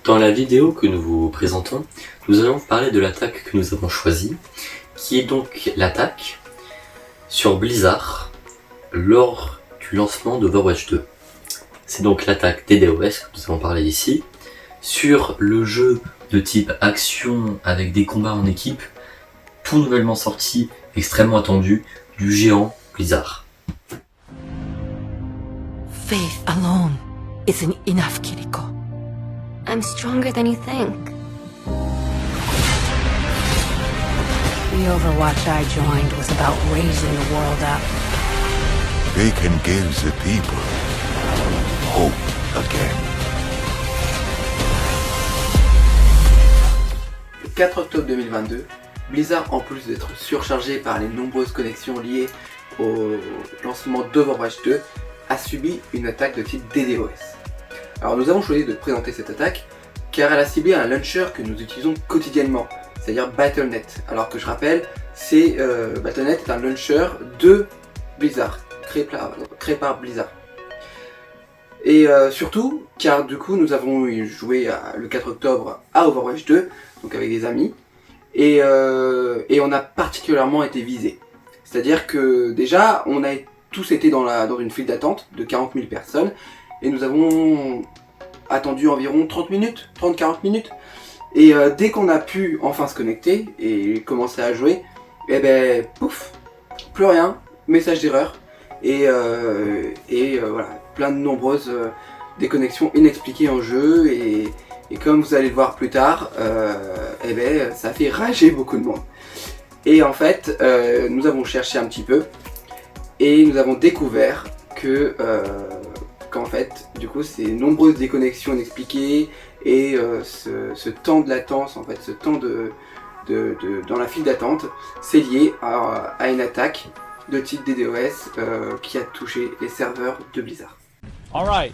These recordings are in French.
Dans la vidéo que nous vous présentons, nous allons parler de l'attaque que nous avons choisie, qui est donc l'attaque sur Blizzard lors du lancement d'Overwatch 2. C'est donc l'attaque DDoS que nous allons parler ici, sur le jeu de type action avec des combats en équipe, tout nouvellement sorti, extrêmement attendu, du géant Blizzard. Faith alone isn't enough, Kiriko. I'm stronger than you think. The Overwatch I joined was about raising the world up. They can give the people hope again. Le 4 octobre 2022, Blizzard, en plus d'être surchargé par les nombreuses connexions liées au lancement d'Overwatch 2, a subi une attaque de type DDoS. Alors nous avons choisi de présenter cette attaque car elle a ciblé un launcher que nous utilisons quotidiennement, c'est-à-dire Battle.net. Alors que je rappelle, Battle.net est un launcher de Blizzard, créé par Blizzard. Et surtout, car du coup nous avons joué le 4 octobre à Overwatch 2, donc avec des amis, et on a particulièrement été visés. C'est-à-dire que déjà, on a tous été dans une file d'attente de 40 000 personnes, et nous avons attendu environ 30-40 minutes. Et dès qu'on a pu enfin se connecter et commencer à jouer, et ben pouf, plus rien, message d'erreur, et voilà, plein de nombreuses déconnexions inexpliquées en jeu, et comme vous allez le voir plus tard, et ben ça fait rager beaucoup de monde. Et en fait, nous avons cherché un petit peu, et nous avons découvert qu'en fait, du coup, ces nombreuses déconnexions inexpliquées et ce temps de latence, en fait, ce temps dans la file d'attente, c'est lié à une attaque de type DDoS qui a touché les serveurs de Blizzard. All right.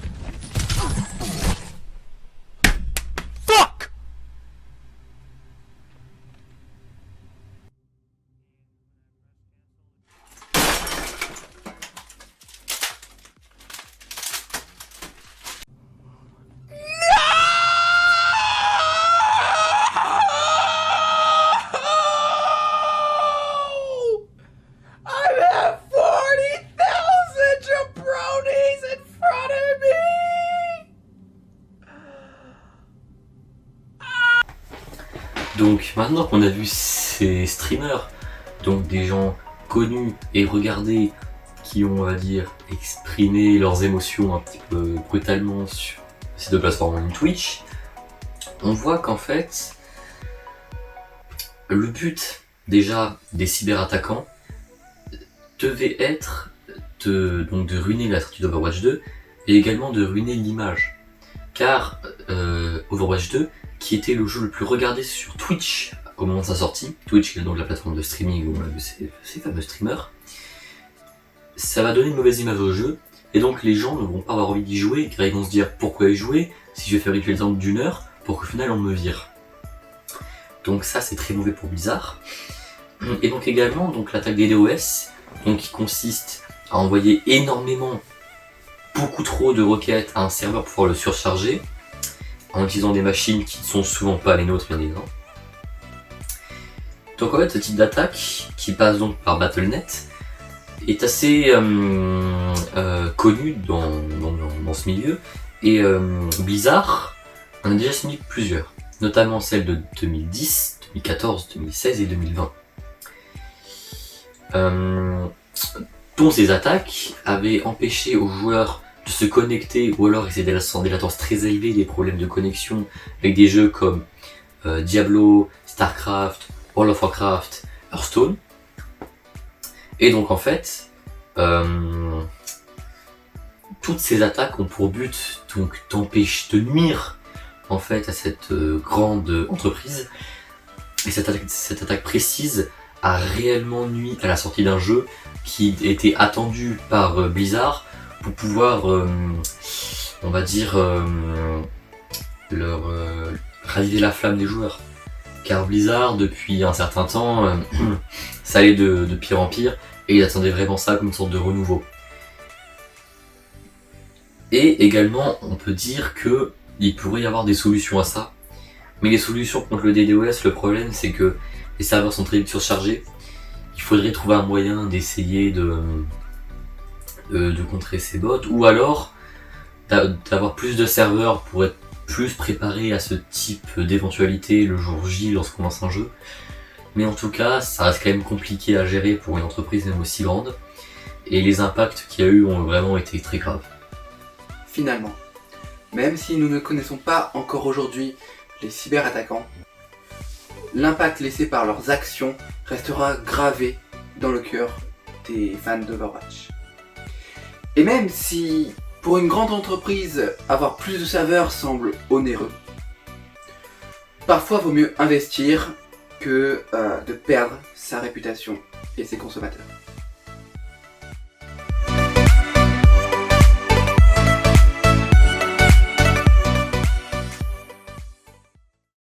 Donc maintenant qu'on a vu ces streamers, donc des gens connus et regardés qui ont, on va dire, exprimé leurs émotions un petit peu brutalement sur ces deux plateformes en Twitch, on voit qu'en fait, le but déjà des cyberattaquants devait être de ruiner la sortie d'Overwatch 2 et également de ruiner l'image. Car Overwatch 2, qui était le jeu le plus regardé sur Twitch au moment de sa sortie, Twitch est donc la plateforme de streaming où on a vu ces fameux streamers, ça va donner une mauvaise image au jeu, et donc les gens ne vont pas avoir envie d'y jouer, car ils vont se dire pourquoi y jouer si je vais faire rituel temps d'une heure pour qu'au final on me vire. Donc ça c'est très mauvais pour Blizzard. Et donc également donc l'attaque des DDoS, donc qui consiste à envoyer beaucoup trop de requêtes à un serveur pour pouvoir le surcharger, en utilisant des machines qui ne sont souvent pas les nôtres bien évidemment. Donc en fait ce type d'attaque, qui passe donc par Battle.net, est assez connu dans ce milieu, et Blizzard en a déjà signé plusieurs, notamment celles de 2010, 2014, 2016 et 2020. Dont ces attaques avaient empêché aux joueurs de se connecter, ou alors ils étaient des latences très élevées, des problèmes de connexion avec des jeux comme Diablo, Starcraft, World of Warcraft, Hearthstone. Et donc en fait, toutes ces attaques ont pour but donc de nuire en fait à cette grande entreprise. Et cette attaque précise a réellement nui à la sortie d'un jeu qui était attendu par Blizzard pour pouvoir, on va dire, raviver la flamme des joueurs. Car Blizzard, depuis un certain temps, ça allait de pire en pire, et ils attendaient vraiment ça comme une sorte de renouveau. Et également, on peut dire que il pourrait y avoir des solutions à ça. Mais les solutions contre le DDoS, le problème c'est que les serveurs sont très vite surchargés. Il faudrait trouver un moyen d'essayer de contrer ces bots, ou alors d'avoir plus de serveurs pour être plus préparé à ce type d'éventualité le jour J lorsqu'on lance un jeu. Mais en tout cas, ça reste quand même compliqué à gérer pour une entreprise même aussi grande. Et les impacts qu'il y a eu ont vraiment été très graves. Finalement, même si nous ne connaissons pas encore aujourd'hui les cyberattaquants, l'impact laissé par leurs actions restera gravé dans le cœur des fans d'Overwatch. Et même si, pour une grande entreprise, avoir plus de serveurs semble onéreux, parfois vaut mieux investir que de perdre sa réputation et ses consommateurs.